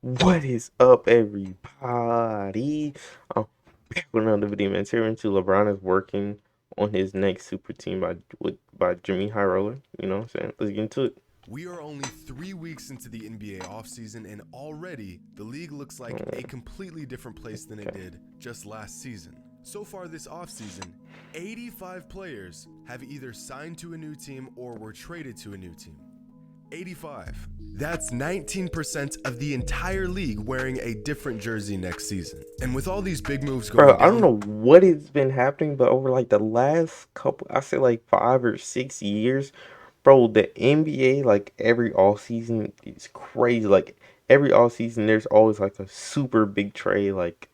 What is up, everybody? I'm back with another video, man. Here into LeBron is working on his next super team by Jimmy High Roller. You know what I'm saying? Let's get into it. We are only 3 weeks into the NBA offseason, and already the league looks like a completely different place than it did just last season. So far this offseason, 85 players have either signed to a new team or were traded to a new team. 85. That's 19% of the entire league wearing a different jersey next season. And with all these big moves going Bro, I down, don't know what has been happening, but over like the last couple, I say like 5 or 6 years, bro, the NBA, like every all season is crazy. Like every all season, there's always like a super big trade. Like,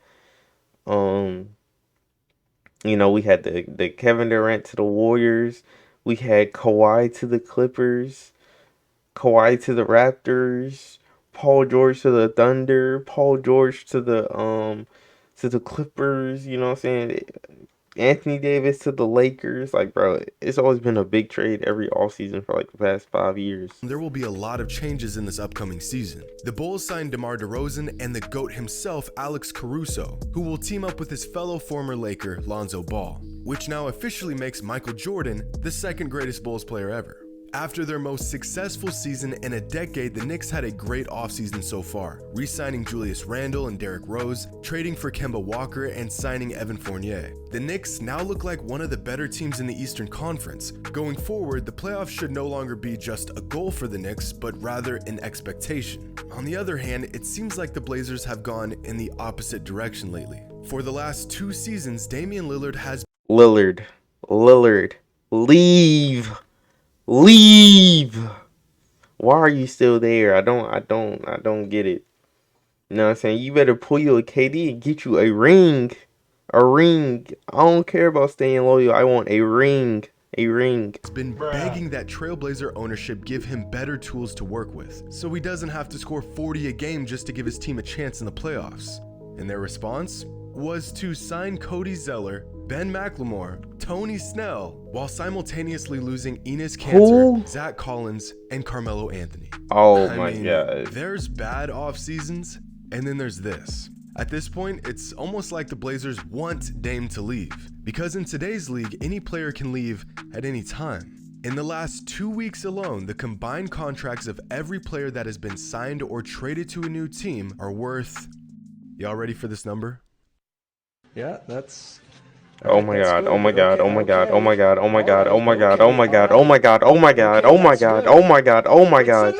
um, we had the Kevin Durant to the Warriors. We had Kawhi to the Clippers. Kawhi to the Raptors. Paul George to the Thunder. Paul George to the Clippers. You know what I'm saying? Anthony Davis to the Lakers. Like, bro, it's always been a big trade every offseason for like the past 5 years. there will be a lot of changes in this upcoming season. The Bulls signed DeMar DeRozan and the GOAT himself, Alex Caruso, who will team up with his fellow former Laker, Lonzo Ball, which now officially makes Michael Jordan the second greatest Bulls player ever. After their most successful season in a decade, the Knicks had a great offseason so far, re-signing Julius Randle and Derrick Rose, trading for Kemba Walker, and signing Evan Fournier. The Knicks now look like one of the better teams in the Eastern Conference. Going forward, the playoffs should no longer be just a goal for the Knicks, but rather an expectation. On the other hand, it seems like the Blazers have gone in the opposite direction lately. For the last 2 seasons, Damian Lillard has Lillard, leave. Leave. Why are you still there? I don't get it. You know what I'm saying? You better pull you a KD and get you a ring. A ring. I don't care about staying loyal. I want a ring. A ring. been begging that Trailblazer ownership give him better tools to work with, so he doesn't have to score 40 a game just to give his team a chance in the playoffs. And their response was to sign Cody Zeller, Ben McLemore, Tony Snell, while simultaneously losing Enes Kanter, Zach Collins, and Carmelo Anthony. Oh my God. There's bad off seasons, and then there's this. At this point, it's almost like the Blazers want Dame to leave, because in today's league, any player can leave at any time. In the last 2 weeks alone, the combined contracts of every player that has been signed or traded to a new team are worth... Y'all ready for this number? Yeah, that's... Oh my God, oh my God, oh my God, oh my God, oh my God, oh my God, oh my God, oh my God, oh my God, oh my God, oh my God, oh my God.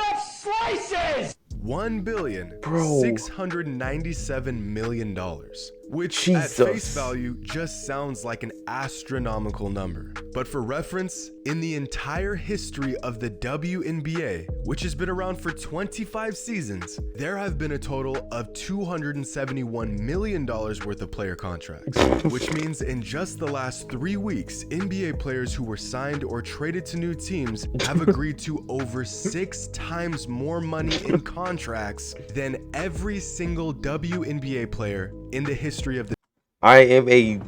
$1,697,000,000, which at face value just sounds like an astronomical number. But for reference, in the entire history of the WNBA, which has been around for 25 seasons, there have been a total of $271 million worth of player contracts, which means in just the last 3 weeks, NBA players who were signed or traded to new teams have agreed to over 6 times more money in contracts than every single WNBA player in the history of the... I am a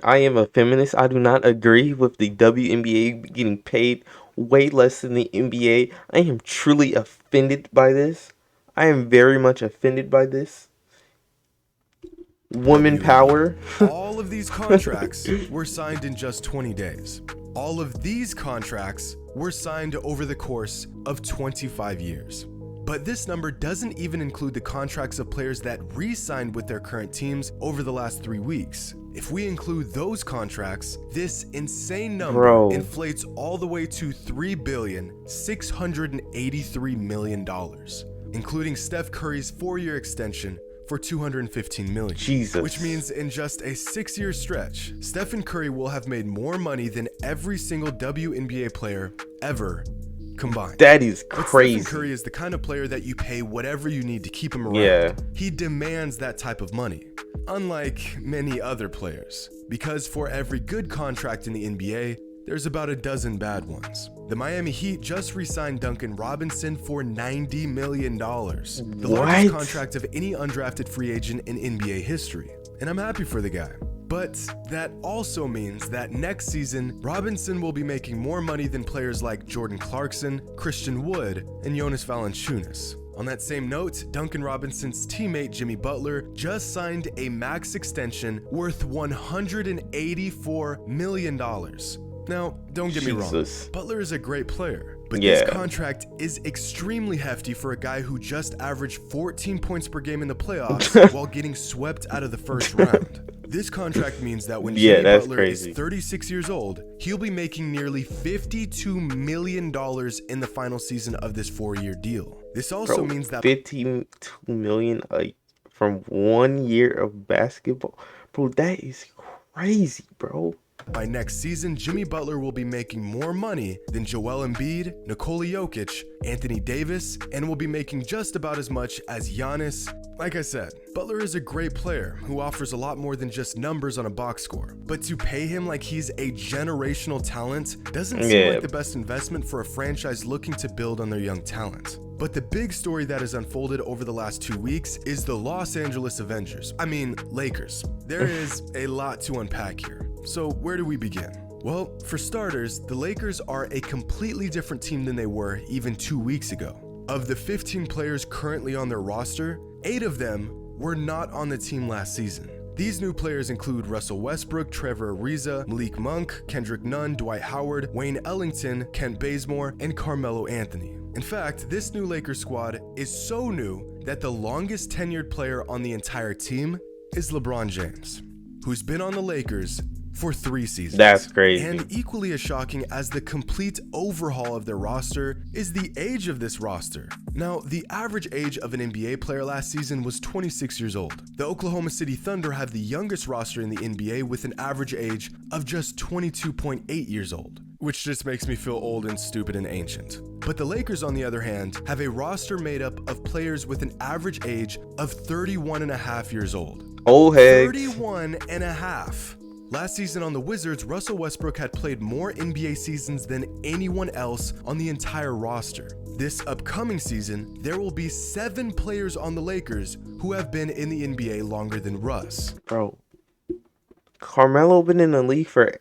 I am a feminist. I do not agree with the WNBA getting paid way less than the NBA. I am truly offended by this. I am very much offended by this. Women power. All of these contracts were signed in just 20 days. All of these contracts were signed over the course of 25 years. But this number doesn't even include the contracts of players that re-signed with their current teams over the last 3 weeks. If we include those contracts, this insane number inflates all the way to $3,683,000,000, including Steph Curry's 4-year extension for $215 million. Jesus. Which means in just a 6-year stretch, Stephen Curry will have made more money than every single WNBA player ever combined. That is crazy. But Stephen Curry is the kind of player that you pay whatever you need to keep him around. Yeah. He demands that type of money, unlike many other players. Because for every good contract in the NBA, there's about a dozen bad ones. The Miami Heat just re-signed Duncan Robinson for $90 million, the largest contract of any undrafted free agent in NBA history. And I'm happy for the guy. But that also means that next season, Robinson will be making more money than players like Jordan Clarkson, Christian Wood, and Jonas Valanciunas. On that same note, Duncan Robinson's teammate Jimmy Butler just signed a max extension worth $184 million. Now, don't get me wrong, Jesus. Butler is a great player, but Yeah. this contract is extremely hefty for a guy who just averaged 14 points per game in the playoffs while getting swept out of the first round. This contract means that when Yeah, Jimmy that's Butler crazy. is 36 years old, he'll be making nearly $52 million in the final season of this 4-year deal. This also Bro, means that 52 million from 1 year of basketball. Bro, that is crazy, bro. by next season, Jimmy Butler will be making more money than Joel Embiid, Nikola Jokic, Anthony Davis, and will be making just about as much as Giannis. Like I said, Butler is a great player who offers a lot more than just numbers on a box score. But to pay him like he's a generational talent doesn't seem like the best investment for a franchise looking to build on their young talent. But the big story that has unfolded over the last 2 weeks is the Los Angeles Lakers. There is a lot to unpack here. So where do we begin? Well, for starters, the Lakers are a completely different team than they were even 2 weeks ago. Of the 15 players currently on their roster, 8 of them were not on the team last season. These new players include Russell Westbrook, Trevor Ariza, Malik Monk, Kendrick Nunn, Dwight Howard, Wayne Ellington, Kent Bazemore, and Carmelo Anthony. In fact, this new Lakers squad is so new that the longest tenured player on the entire team is LeBron James, who's been on the Lakers for 3 seasons. That's crazy. And equally as shocking as the complete overhaul of their roster is the age of this roster. Now, the average age of an NBA player last season was 26 years old. The Oklahoma City Thunder have the youngest roster in the NBA with an average age of just 22.8 years old, which just makes me feel old and stupid and ancient. But the Lakers, on the other hand, have a roster made up of players with an average age of 31 and a half years old. Old heads. 31 and a half. Last season on the Wizards, Russell Westbrook had played more NBA seasons than anyone else on the entire roster. This upcoming season, there will be 7 players on the Lakers who have been in the NBA longer than Russ. Bro, Carmelo been in the league for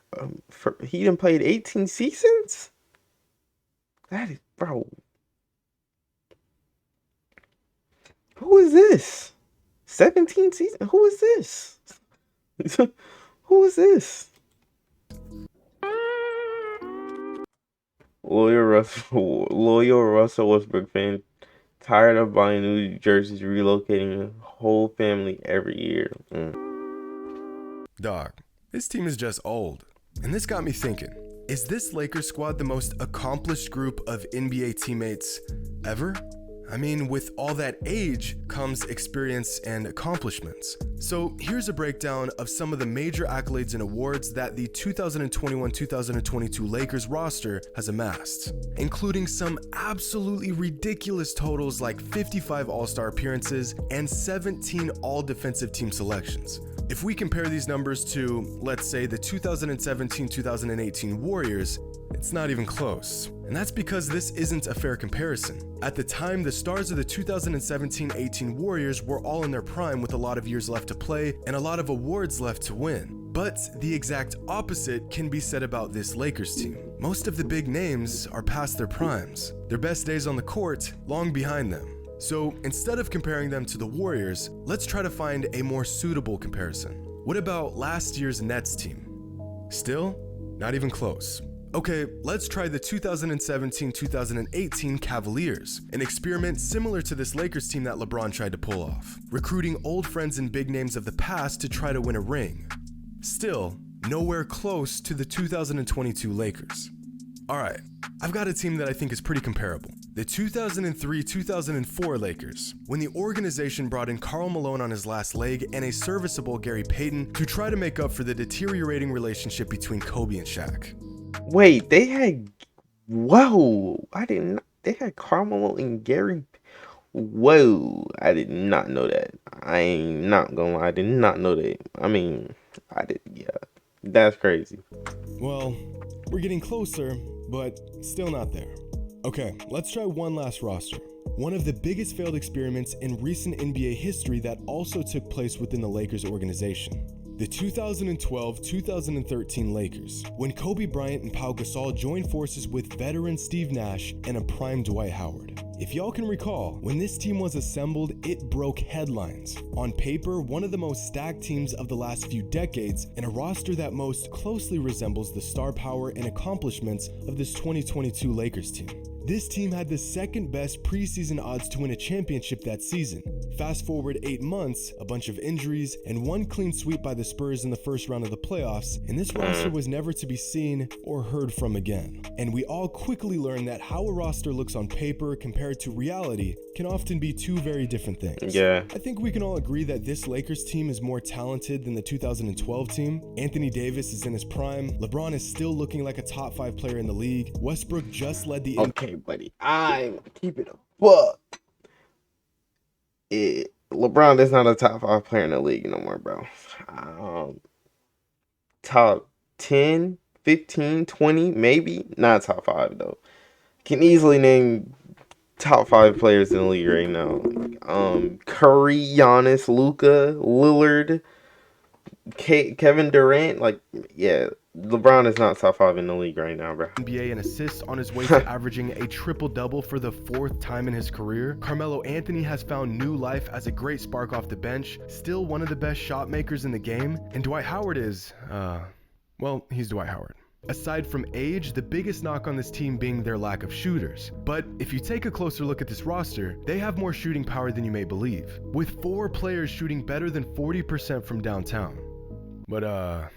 he done played 18 seasons? That is, bro. Who is this? 17 seasons? Who is this? Who is this? Loyal Russell Westbrook fan, tired of buying new jerseys, relocating a whole family every year. Dog, this team is just old. And this got me thinking, is this Lakers squad the most accomplished group of NBA teammates ever? I mean, with all that age comes experience and accomplishments. So here's a breakdown of some of the major accolades and awards that the 2021-2022 Lakers roster has amassed, including some absolutely ridiculous totals like 55 All-Star appearances and 17 All-Defensive Team selections. If we compare these numbers to, let's say, the 2017-2018 Warriors, it's not even close. And that's because this isn't a fair comparison. At the time, the stars of the 2017-18 Warriors were all in their prime with a lot of years left to play and a lot of awards left to win. But the exact opposite can be said about this Lakers team. Most of the big names are past their primes. Their best days on the court long behind them. So instead of comparing them to the Warriors, let's try to find a more suitable comparison. What about last year's Nets team? Still, not even close. Okay, let's try the 2017-2018 Cavaliers, an experiment similar to this Lakers team that LeBron tried to pull off, recruiting old friends and big names of the past to try to win a ring. Still, nowhere close to the 2022 Lakers. Alright, I've got a team that I think is pretty comparable. The 2003-2004 Lakers, when the organization brought in Karl Malone on his last leg and a serviceable Gary Payton to try to make up for the deteriorating relationship between Kobe and Shaq. Wait, they had they had Carmelo and Gary. Whoa, I did not know that. I ain't not gonna lie, I did not know that. I mean, that's crazy. Well, we're getting closer, but still not there. Okay, let's try one last roster. One of the biggest failed experiments in recent NBA history that also took place within the Lakers organization. The 2012-2013 Lakers, when Kobe Bryant and Pau Gasol joined forces with veteran Steve Nash and a prime Dwight Howard. If y'all can recall, when this team was assembled, it broke headlines. On paper, one of the most stacked teams of the last few decades, and a roster that most closely resembles the star power and accomplishments of this 2022 Lakers team. This team had the second best preseason odds to win a championship that season. Fast forward 8 months, a bunch of injuries, and one clean sweep by the Spurs in the first round of the playoffs, and this roster was never to be seen or heard from again. And we all quickly learned that how a roster looks on paper compared to reality can often be two very different things. Yeah. I think we can all agree that this Lakers team is more talented than the 2012 team. Anthony Davis is in his prime. LeBron is still looking like a top 5 player in the league. Westbrook just led the Okay, buddy. I'm keeping a buck. LeBron is not a top 5 player in the league no more, bro. Top 10, 15, 20, maybe. Not top 5, though. Can easily name top 5 players in the league right now. Curry, Giannis, Luka, Lillard, Kevin Durant. Like, yeah, LeBron is not top 5 in the league right now, bro. NBA in assists on his way to averaging a triple-double for the 4th time in his career. Carmelo Anthony has found new life as a great spark off the bench, still one of the best shot makers in the game. And Dwight Howard is, well, he's Dwight Howard. Aside from age, the biggest knock on this team being their lack of shooters. But if you take a closer look at this roster, they have more shooting power than you may believe, with 4 players shooting better than 40% from downtown. But,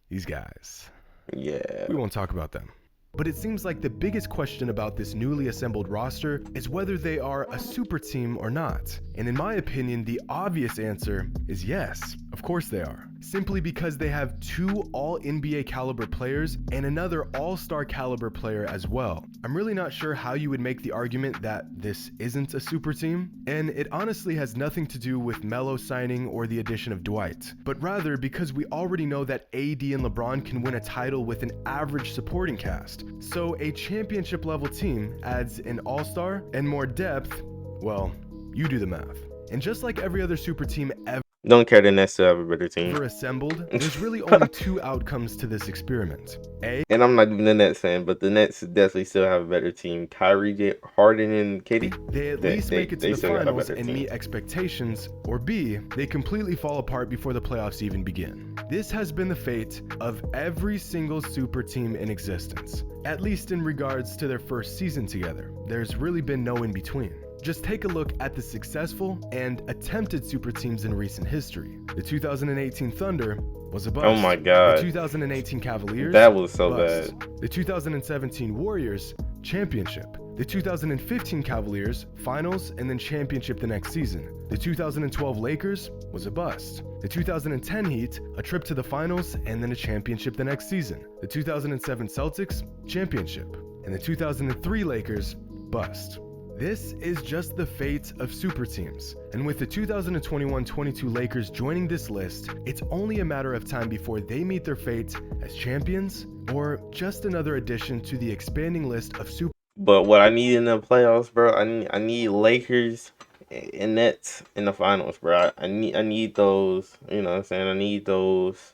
these guys. Yeah. We won't talk about them. But it seems like the biggest question about this newly assembled roster is whether they are a super team or not. And in my opinion, the obvious answer is yes, of course they are. Simply because they have 2 all-NBA caliber players and another all-star caliber player as well. I'm really not sure how you would make the argument that this isn't a super team, and it honestly has nothing to do with Melo signing or the addition of Dwight, but rather because we already know that AD and LeBron can win a title with an average supporting cast. So a championship level team adds an all-star and more depth. Well, you do the math. And just like every other super team ever Don't care the Nets to have a better team. assembled, there's really only 2 outcomes to this experiment. And I'm not even a Nets fan, but the Nets definitely still have a better team. Kyrie, Harden, and KD. They at least make it to the still got a finals better and team. meet expectations, or B, they completely fall apart before the playoffs even begin. This has been the fate of every single super team in existence, at least in regards to their first season together. There's really been no in between. Just take a look at the successful and attempted super teams in recent history. The 2018 Thunder was a bust. Oh my God. The 2018 Cavaliers, That was so bust. bad. The 2017 Warriors, championship. The 2015 Cavaliers, finals and then championship the next season. The 2012 Lakers was a bust. The 2010 Heat, a trip to the finals and then a championship the next season. The 2007 Celtics, championship. And the 2003 Lakers, bust. This is just the fate of super teams. And with the 2021-22 Lakers joining this list, it's only a matter of time before they meet their fate as champions or just another addition to the expanding list of super. But what I need in the playoffs, bro, I need Lakers and Nets in the finals, bro. I need those. You know what I'm saying? I need those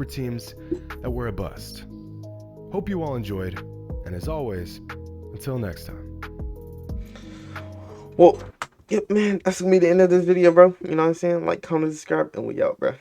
teams that were a bust. Hope you all enjoyed, and as always, until next time. Well, yep, man, that's gonna be the end of this video, bro. You know what I'm saying? Like, comment, subscribe, and we out, bro.